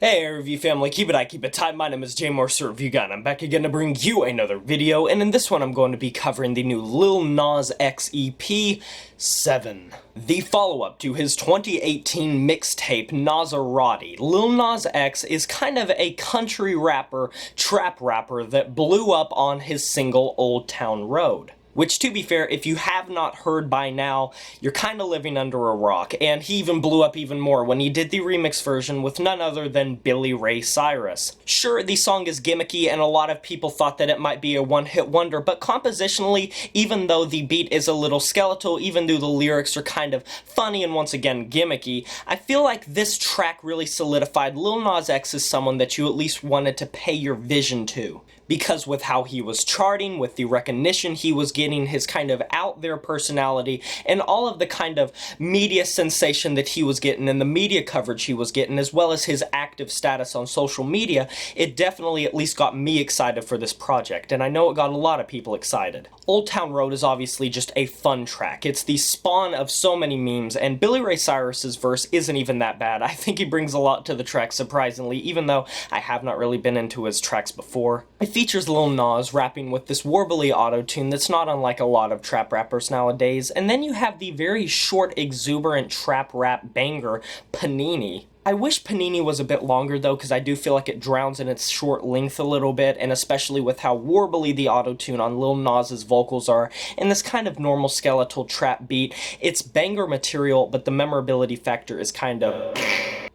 Hey review family, keep it tight, my name is JMorser Review Guy, and I'm back again to bring you another video, and in this one I'm going to be covering the new Lil Nas X EP, 7. The follow-up to his 2018 mixtape, Nasarati. Lil Nas X is kind of a country rapper, trap rapper that blew up on his single Old Town Road. Which, to be fair, if you have not heard by now, you're kind of living under a rock, and he even blew up even more when he did the remix version with none other than Billy Ray Cyrus. Sure, the song is gimmicky, and a lot of people thought that it might be a one-hit wonder, but compositionally, even though the beat is a little skeletal, even though the lyrics are kind of funny and once again gimmicky, I feel like this track really solidified Lil Nas X as someone that you at least wanted to pay your vision to. Because with how he was charting, with the recognition he was getting, his kind of out there personality, and all of the kind of media sensation that he was getting and the media coverage he was getting, as well as his active status on social media, it definitely at least got me excited for this project, and I know it got a lot of people excited. Old Town Road is obviously just a fun track. It's the spawn of so many memes, and Billy Ray Cyrus's verse isn't even that bad. I think he brings a lot to the track, surprisingly, even though I have not really been into his tracks before. It features Lil Nas rapping with this warbly auto-tune that's not unlike a lot of trap rappers nowadays, and then you have the very short, exuberant trap rap banger, Panini. I wish Panini was a bit longer though, because I do feel like it drowns in its short length a little bit, and especially with how warbly the auto-tune on Lil Nas's vocals are, and this kind of normal skeletal trap beat. It's banger material, but the memorability factor is kind of...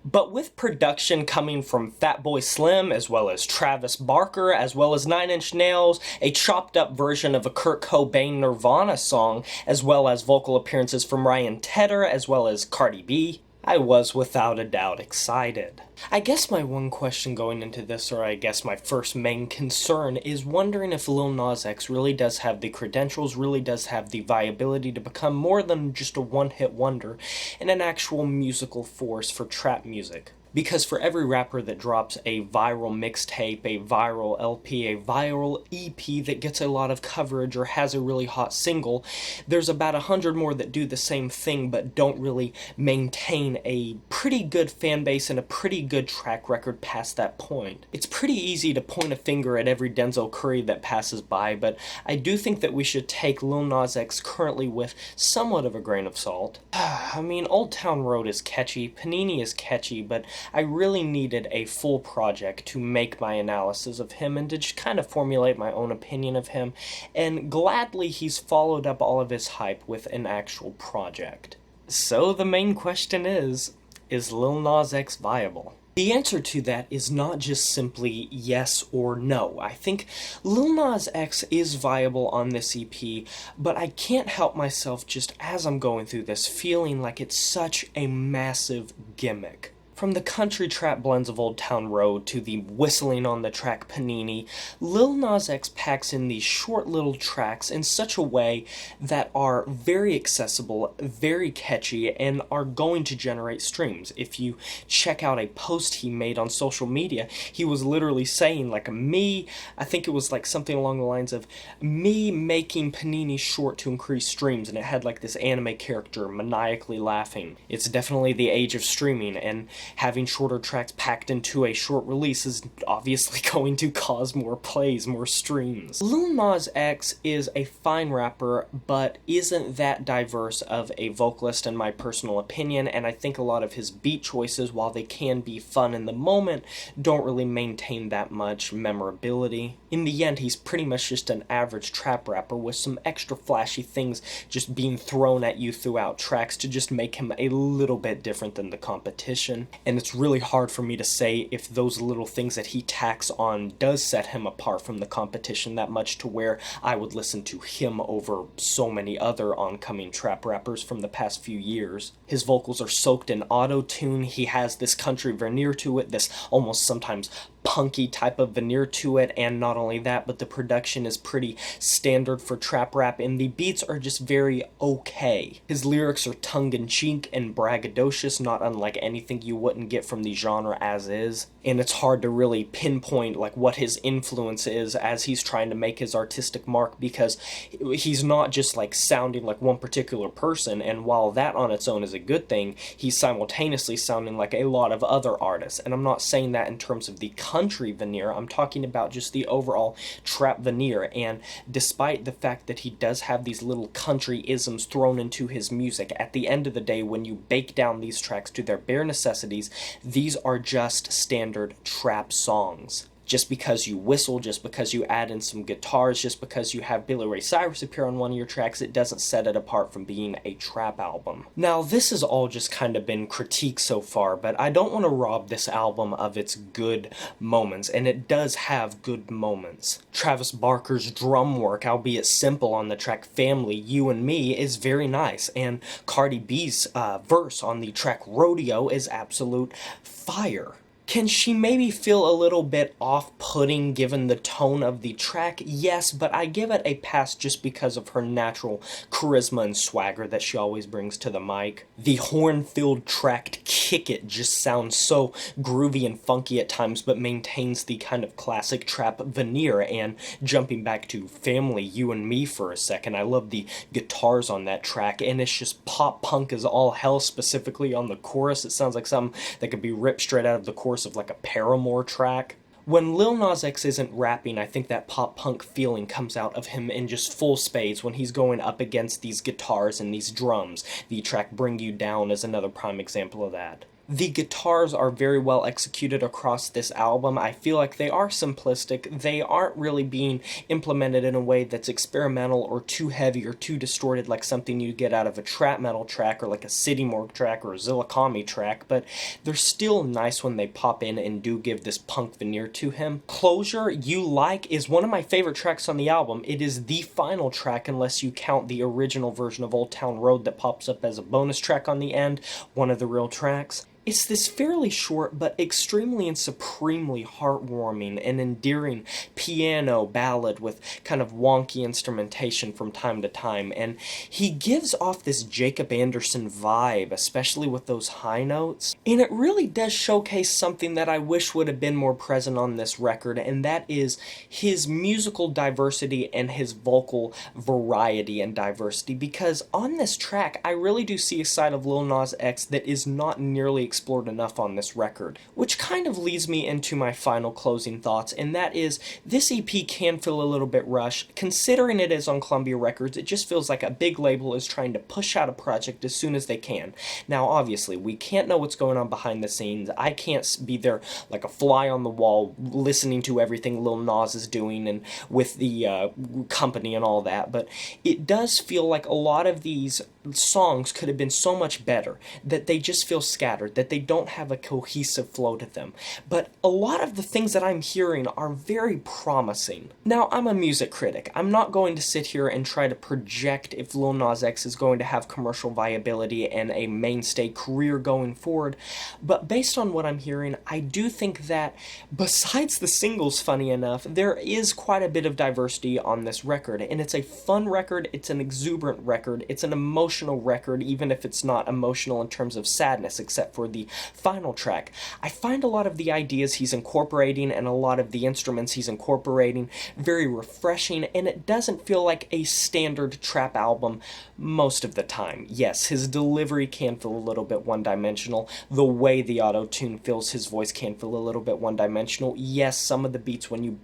But with production coming from Fatboy Slim, as well as Travis Barker, as well as 9 Inch Nails, a chopped up version of a Kurt Cobain Nirvana song, as well as vocal appearances from Ryan Tedder, as well as Cardi B, I was without a doubt excited. I guess my one question going into this, or I guess my first main concern, is wondering if Lil Nas X really does have the credentials, really does have the viability to become more than just a one-hit wonder and an actual musical force for trap music. Because for every rapper that drops a viral mixtape, a viral LP, a viral EP that gets a lot of coverage or has a really hot single, there's about 100 more that do the same thing but don't really maintain a pretty good fan base and a pretty good track record past that point. It's pretty easy to point a finger at every Denzel Curry that passes by, but I do think that we should take Lil Nas X currently with somewhat of a grain of salt. I mean, Old Town Road is catchy, Panini is catchy, but I really needed a full project to make my analysis of him and to just kind of formulate my own opinion of him, and gladly he's followed up all of his hype with an actual project. So the main question is Lil Nas X viable? The answer to that is not just simply yes or no. I think Lil Nas X is viable on this EP, but I can't help myself just as I'm going through this feeling like it's such a massive gimmick. From the country trap blends of Old Town Road to the whistling on the track Panini, Lil Nas X packs in these short little tracks in such a way that are very accessible, very catchy, and are going to generate streams. If you check out a post he made on social media, he was literally saying like I think it was like something along the lines of me making Panini short to increase streams, and it had like this anime character maniacally laughing. It's definitely the age of streaming, and having shorter tracks packed into a short release is obviously going to cause more plays, more streams. Lil Nas X is a fine rapper, but isn't that diverse of a vocalist in my personal opinion, and I think a lot of his beat choices, while they can be fun in the moment, don't really maintain that much memorability. In the end, he's pretty much just an average trap rapper with some extra flashy things just being thrown at you throughout tracks to just make him a little bit different than the competition. And it's really hard for me to say if those little things that he tacks on does set him apart from the competition that much to where I would listen to him over so many other oncoming trap rappers from the past few years. His vocals are soaked in auto-tune, he has this country veneer to it, this almost sometimes punky type of veneer to it, and not only that, but the production is pretty standard for trap rap, and the beats are just very okay. His lyrics are tongue-in-cheek and braggadocious, not unlike anything you wouldn't get from the genre as is, and it's hard to really pinpoint like what his influence is as he's trying to make his artistic mark, because he's not just like sounding like one particular person, and while that on its own is a good thing, he's simultaneously sounding like a lot of other artists. And I'm not saying that in terms of the country veneer, I'm talking about just the overall trap veneer. And despite the fact that he does have these little country isms thrown into his music, at the end of the day, when you bake down these tracks to their bare necessities, these are just standard trap songs. Just because you whistle, just because you add in some guitars, just because you have Billy Ray Cyrus appear on one of your tracks, it doesn't set it apart from being a trap album. Now, this has all just kind of been critique so far, but I don't want to rob this album of its good moments, and it does have good moments. Travis Barker's drum work, albeit simple on the track Family, You and Me, is very nice, and Cardi B's verse on the track Rodeo is absolute fire. Can she maybe feel a little bit off-putting given the tone of the track? Yes, but I give it a pass just because of her natural charisma and swagger that she always brings to the mic. The horn-filled track Kick It just sounds so groovy and funky at times, but maintains the kind of classic trap veneer. And jumping back to Family, You and Me for a second, I love the guitars on that track, and it's just pop-punk as all hell, specifically on the chorus. It sounds like something that could be ripped straight out of the chorus of like a Paramore track. When Lil Nas X isn't rapping, I think that pop-punk feeling comes out of him in just full spades when he's going up against these guitars and these drums. The track Bring You Down is another prime example of that. The guitars are very well executed across this album. I feel like they are simplistic. They aren't really being implemented in a way that's experimental or too heavy or too distorted like something you get out of a trap metal track or like a City Morgue track or a Zillakami track, but they're still nice when they pop in and do give this punk veneer to him. Closure, You Like, is one of my favorite tracks on the album. It is the final track unless you count the original version of Old Town Road that pops up as a bonus track on the end, one of the real tracks. It's this fairly short but extremely and supremely heartwarming and endearing piano ballad with kind of wonky instrumentation from time to time, and he gives off this Jacob Anderson vibe, especially with those high notes, and it really does showcase something that I wish would have been more present on this record, and that is his musical diversity and his vocal variety and diversity, because on this track I really do see a side of Lil Nas X that is not nearly explored enough on this record, which kind of leads me into my final closing thoughts, and that is this EP can feel a little bit rushed. Considering it is on Columbia Records, it just feels like a big label is trying to push out a project as soon as they can. Now obviously we can't know what's going on behind the scenes. I can't be there like a fly on the wall listening to everything Lil Nas is doing and with the company and all that, but it does feel like a lot of these songs could have been so much better, that they just feel scattered, that they don't have a cohesive flow to them. But a lot of the things that I'm hearing are very promising. Now, I'm a music critic. I'm not going to sit here and try to project if Lil Nas X is going to have commercial viability and a mainstay career going forward, but based on what I'm hearing, I do think that besides the singles, funny enough, there is quite a bit of diversity on this record, and it's a fun record, it's an exuberant record, it's an emotional record, even if it's not emotional in terms of sadness, except for the final track. I find a lot of the ideas he's incorporating and a lot of the instruments he's incorporating very refreshing, and it doesn't feel like a standard trap album most of the time. Yes, his delivery can feel a little bit one-dimensional. The way the auto-tune fills his voice can feel a little bit one-dimensional. Yes, some of the beats, when you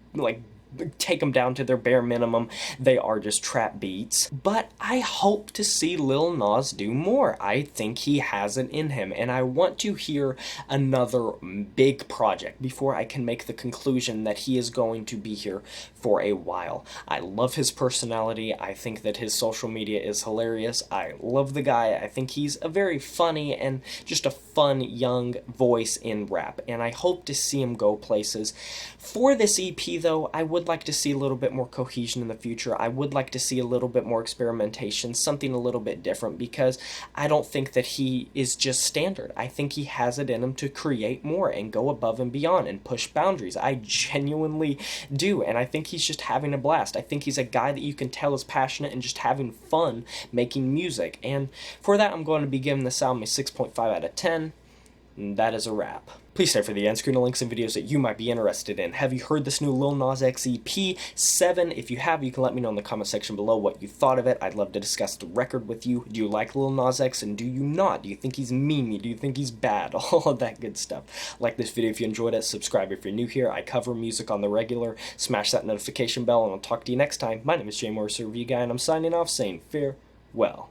take them down to their bare minimum, they are just trap beats. But I hope to see Lil Nas do more. I think he has it in him, and I want to hear another big project before I can make the conclusion that he is going to be here for a while. I love his personality. I think that his social media is hilarious. I love the guy. I think he's a very funny and just a fun young voice in rap, and I hope to see him go places. For this EP though, I would would like to see a little bit more cohesion in the future. I would like to see a little bit more experimentation, something a little bit different, because I don't think that he is just standard. I think he has it in him to create more and go above and beyond and push boundaries. I genuinely do, and I think he's just having a blast. I think he's a guy that you can tell is passionate and just having fun making music, and for that I'm going to be giving this album a 6.5 out of 10. And that is a wrap. Please stay for the end screen links and videos that you might be interested in. Have you heard this new Lil Nas X EP 7? If you have, you can let me know in the comment section below what you thought of it. I'd love to discuss the record with you. Do you like Lil Nas X, and do you not? Do you think he's memey? Do you think he's bad? All of that good stuff. Like this video if you enjoyed it. Subscribe if you're new here. I cover music on the regular. Smash that notification bell, and I'll talk to you next time. My name is Jay Morris, Review Guy, and I'm signing off saying farewell.